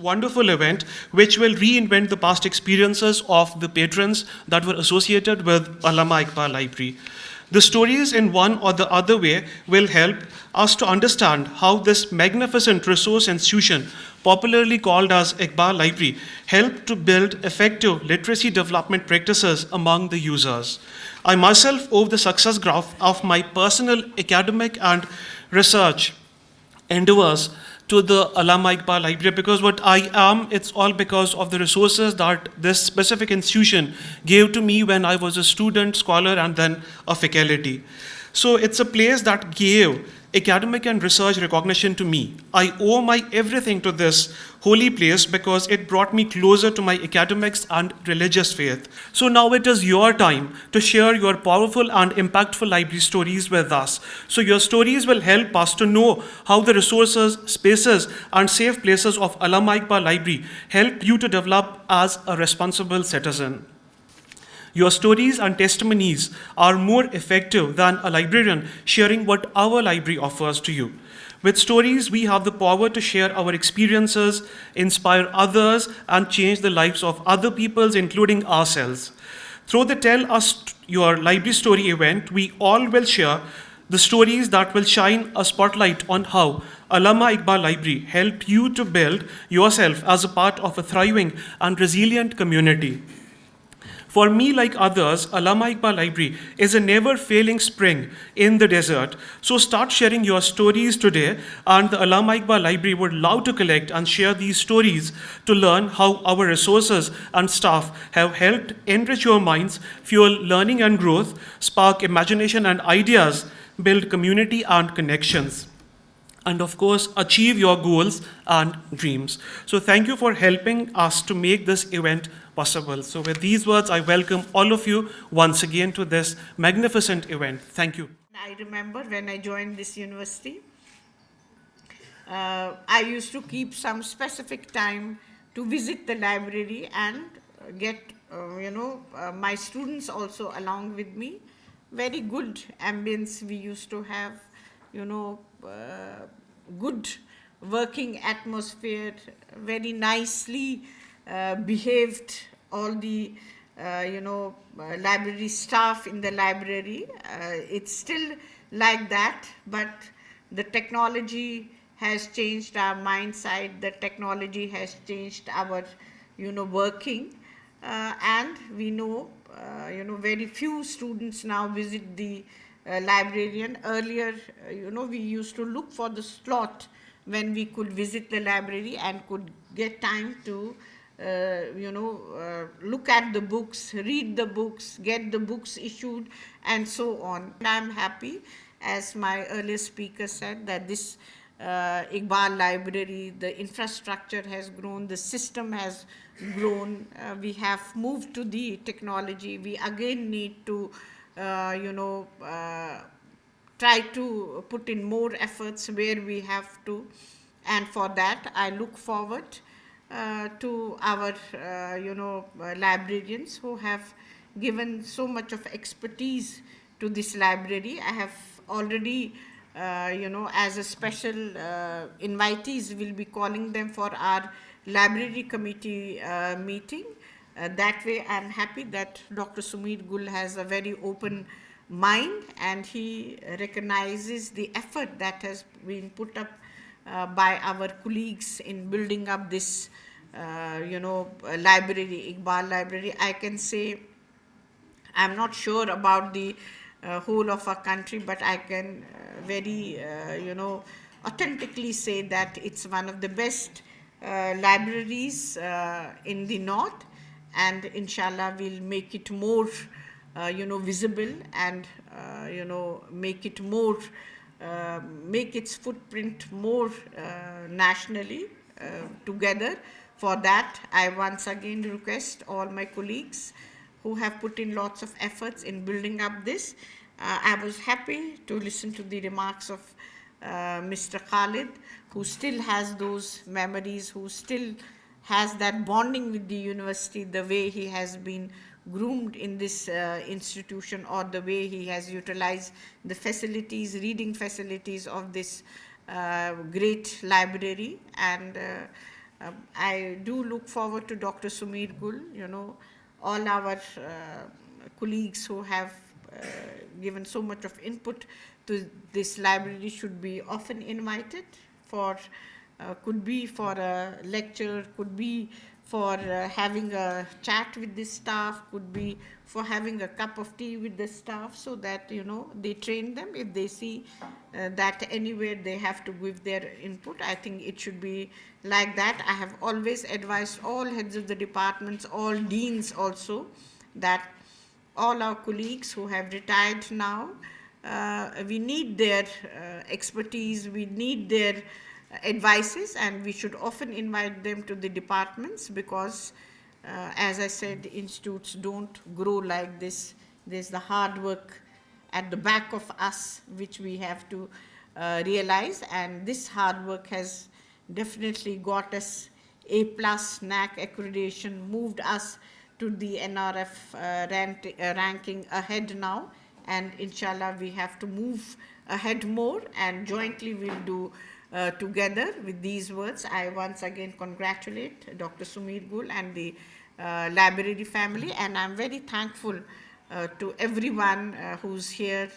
wonderful event which will reinvent the past experiences of the patrons that were associated with Allama Iqbal Library. The stories in one or the other way will help us to understand how this magnificent resource institution, popularly called as Iqbal Library, helped to build effective literacy development practices among the users. I myself owe the success graph of my personal academic and research endeavors to the Allama Iqbal Library, because what I am, it's all because of the resources that this specific institution gave to me when I was a student, scholar, and then a faculty. So it's a place that gave academic and research recognition to me. I owe my everything to this holy place because it brought me closer to my academics and religious faith. So now it is your time to share your powerful and impactful library stories with us. So your stories will help us to know how the resources, spaces, and safe places of Allama Iqbal Library help you to develop as a responsible citizen. Your stories and testimonies are more effective than a librarian sharing what our library offers to you. With stories, we have the power to share our experiences, inspire others, and change the lives of other peoples, including ourselves. Through the Tell Us Your Library Story event, we all will share the stories that will shine a spotlight on how Allama Iqbal Library helped you to build yourself as a part of a thriving and resilient community. For me, like others, Allama Iqbal Library is a never-failing spring in the desert. So start sharing your stories today, and the Allama Iqbal Library would love to collect and share these stories to learn how our resources and staff have helped enrich your minds, fuel learning and growth, spark imagination and ideas, build community and connections, and of course, achieve your goals and dreams. So thank you for helping us to make this event possible. So with these words, I welcome all of you once again to this magnificent event. Thank you. I remember when I joined this university, I used to keep some specific time to visit the library and get, my students also along with me. Very good ambience we used to have, good working atmosphere, very nicely behaved all the library staff in the library. It's still like that, but the technology has changed our mindset, the technology has changed our working, and we know very few students now visit the librarian. Earlier, we used to look for the slot when we could visit the library and could get time to look at the books, read the books, get the books issued, and so on. And I'm happy, as my earlier speaker said, that this Iqbal Library, the infrastructure has grown, the system has grown. We have moved to the technology. We again need to, try to put in more efforts where we have to. And for that, I look forward to our, librarians who have given so much of expertise to this library. I have already, as a special invitees, will be calling them for our library committee meeting. That way, I'm happy that Dr. Sumit Gul has a very open mind and he recognizes the effort that has been put up by our colleagues in building up this, library, Iqbal Library. I can say, I'm not sure about the whole of our country, but I can very, authentically say that it's one of the best libraries in the north, and inshallah we'll make it more, visible and, make it more, make its footprint more nationally together. For that, I once again request all my colleagues who have put in lots of efforts in building up this. I was happy to listen to the remarks of Mr. Khalid, who still has those memories, who still has that bonding with the university, the way he has been groomed in this institution, or the way he has utilized the facilities, reading facilities of this great library. And I do look forward to Dr. Sumir Gul, all our colleagues who have given so much of input to this library should be often invited for, could be for a lecture, could be for having a chat with the staff, could be for having a cup of tea with the staff, so that they train them if they see that anywhere they have to give their input. I think it should be like that. I have always advised all heads of the departments, all deans also, that all our colleagues who have retired now, we need their expertise, we need their advices, and we should often invite them to the departments, because as I said, institutes don't grow like this. There's the hard work at the back of us which we have to realize, and this hard work has definitely got us A plus NAC accreditation, moved us to the NRF ranking ahead now, and inshallah we have to move ahead more, and jointly we'll do together. With these words, I once again congratulate Dr. Sumir Gul and the library family, and I'm very thankful to everyone who's here.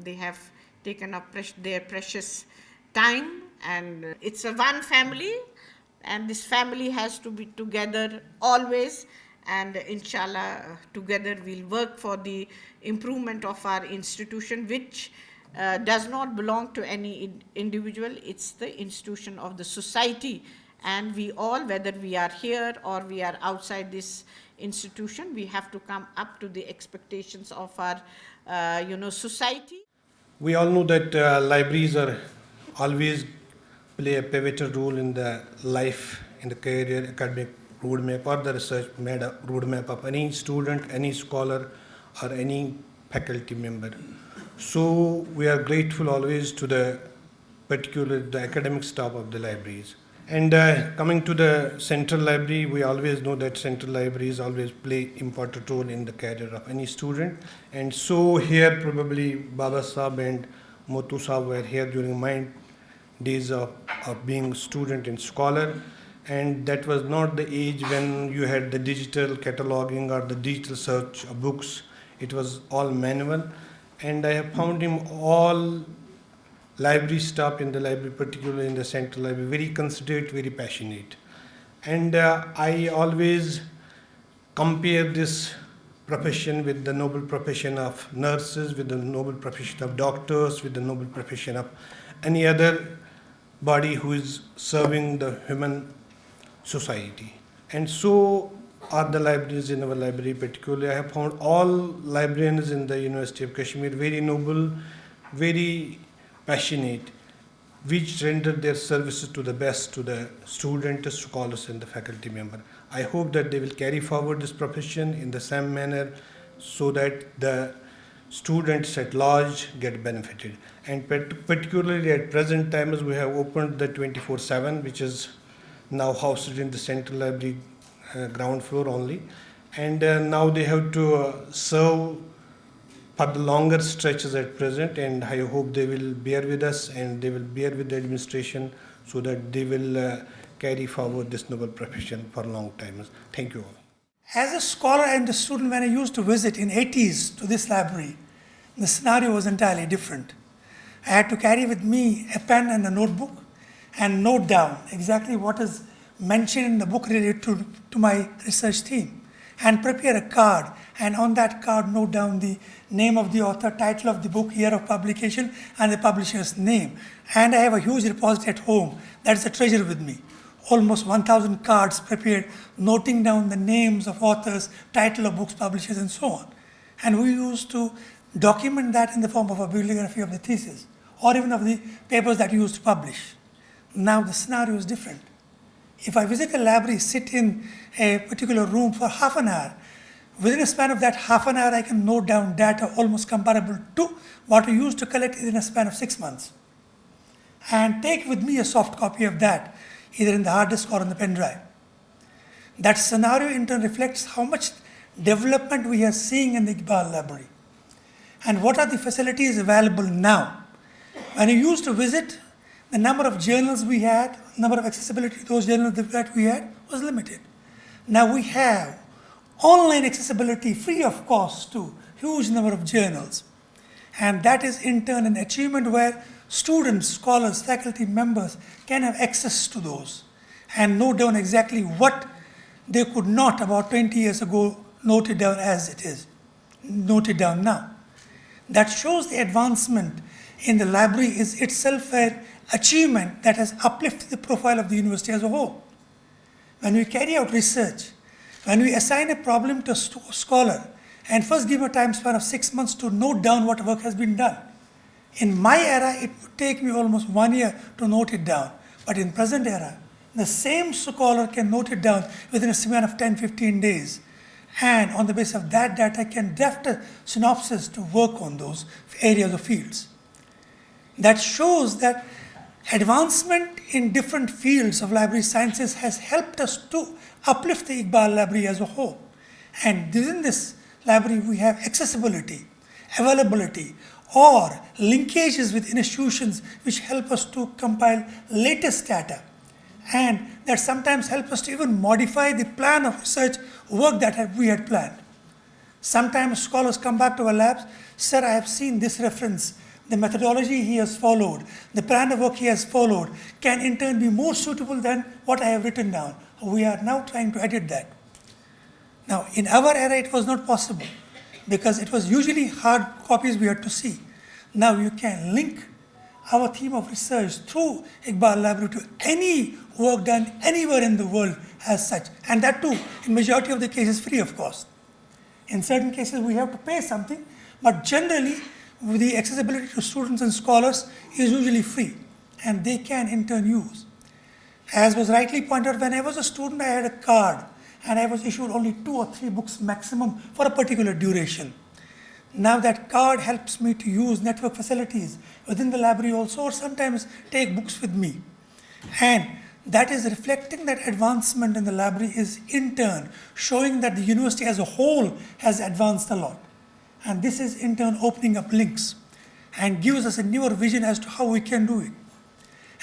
They have taken up their precious time, and it's a one family, and this family has to be together always, and inshallah together we'll work for the improvement of our institution, which does not belong to any individual. It's the institution of the society, and we all, whether we are here or we are outside this institution, we have to come up to the expectations of our society. We all know that libraries are always play a pivotal role in the life, in the career, academic roadmap, or the research roadmap of any student, any scholar, or any faculty member. So we are grateful always to the academic staff of the libraries. And coming to the central library, we always know that central libraries always play important role in the career of any student. And so here probably Baba Sahab and Motu Sahab were here during my days of being student and scholar. And that was not the age when you had the digital cataloging or the digital search of books. It was all manual. And I have found him all library staff in the library, particularly in the central library, very considerate, very passionate. And I always compare this profession with the noble profession of nurses, with the noble profession of doctors, with the noble profession of any other body who is serving the human society. And so are the libraries in our library particularly. I have found all librarians in the University of Kashmir very noble, very passionate, which render their services to the best to the students, scholars, and the faculty member. I hope that they will carry forward this profession in the same manner, so that the students at large get benefited. And particularly at present times, we have opened the 24/7, which is now housed in the central library ground floor only. And now they have to serve for the longer stretches at present, and I hope they will bear with us and they will bear with the administration, so that they will carry forward this noble profession for long time. Thank you all. As a scholar and a student, when I used to visit in 80s to this library, the scenario was entirely different. I had to carry with me a pen and a notebook and note down exactly what is mentioned in the book related to my research theme, and prepare a card, and on that card note down the name of the author, title of the book, year of publication, and the publisher's name. And I have a huge repository at home. That's a treasure with me. Almost 1,000 cards prepared, noting down the names of authors, title of books, publishers, and so on. And we used to document that in the form of a bibliography of the thesis, or even of the papers that we used to publish. Now the scenario is different. If I visit a library, sit in a particular room for half an hour, within a span of that half an hour, I can note down data almost comparable to what I used to collect in a span of 6 months, and take with me a soft copy of that, either in the hard disk or on the pen drive. That scenario in turn reflects how much development we are seeing in the Iqbal Library, and what are the facilities available now. When I used to visit, the number of journals we had, number of accessibility to those journals that we had was limited. Now we have online accessibility free of cost to huge number of journals. And that is in turn an achievement where students, scholars, faculty members can have access to those and note down exactly what they could not about 20 years ago note it down as it is, noted down now. That shows the advancement in the library is itself an achievement that has uplifted the profile of the university as a whole. When we carry out research, when we assign a problem to a scholar and first give a time span of 6 months to note down what work has been done. In my era, it would take me almost 1 year to note it down. But in present era, the same scholar can note it down within a span of 10-15 days. And on the basis of that data, can draft a synopsis to work on those areas or fields. That shows that advancement in different fields of library sciences has helped us to uplift the Iqbal Library as a whole. And within this library, we have accessibility, availability, or linkages with institutions which help us to compile latest data. And that sometimes help us to even modify the plan of research work that we had planned. Sometimes scholars come back to our labs, sir, I have seen this reference, the methodology he has followed, the plan of work he has followed can in turn be more suitable than what I have written down. We are now trying to edit that. Now, in our era, it was not possible because it was usually hard copies we had to see. Now you can link our theme of research through Iqbal Library to any work done anywhere in the world as such. And that too, in majority of the cases, free of cost. In certain cases, we have to pay something, but generally, the accessibility to students and scholars is usually free, and they can in turn use. As was rightly pointed out, when I was a student, I had a card, and I was issued only 2 or 3 books maximum for a particular duration. Now that card helps me to use network facilities within the library also, or sometimes take books with me. And that is reflecting that advancement in the library is in turn showing that the university as a whole has advanced a lot. And this is in turn opening up links and gives us a newer vision as to how we can do it.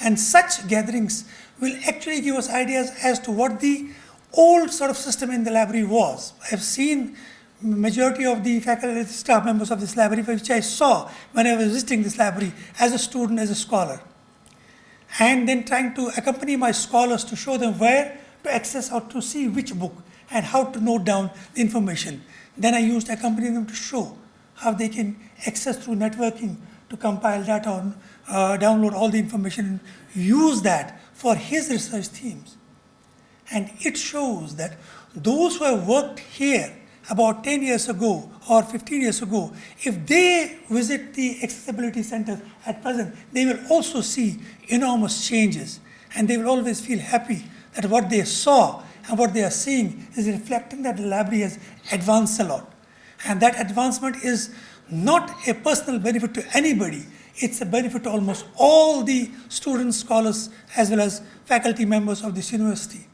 And such gatherings will actually give us ideas as to what the old sort of system in the library was. I've seen majority of the faculty staff members of this library, which I saw when I was visiting this library as a student, as a scholar. And then trying to accompany my scholars to show them where to access or to see which book and how to note down the information. Then I used to accompany them to show how they can access through networking to compile data or download all the information and use that for his research themes. And it shows that those who have worked here about 10 years ago or 15 years ago, if they visit the accessibility centers at present, they will also see enormous changes. And they will always feel happy that what they saw and what they are seeing is reflecting that the library has advanced a lot. And that advancement is not a personal benefit to anybody. It's a benefit to almost all the students, scholars, as well as faculty members of this university.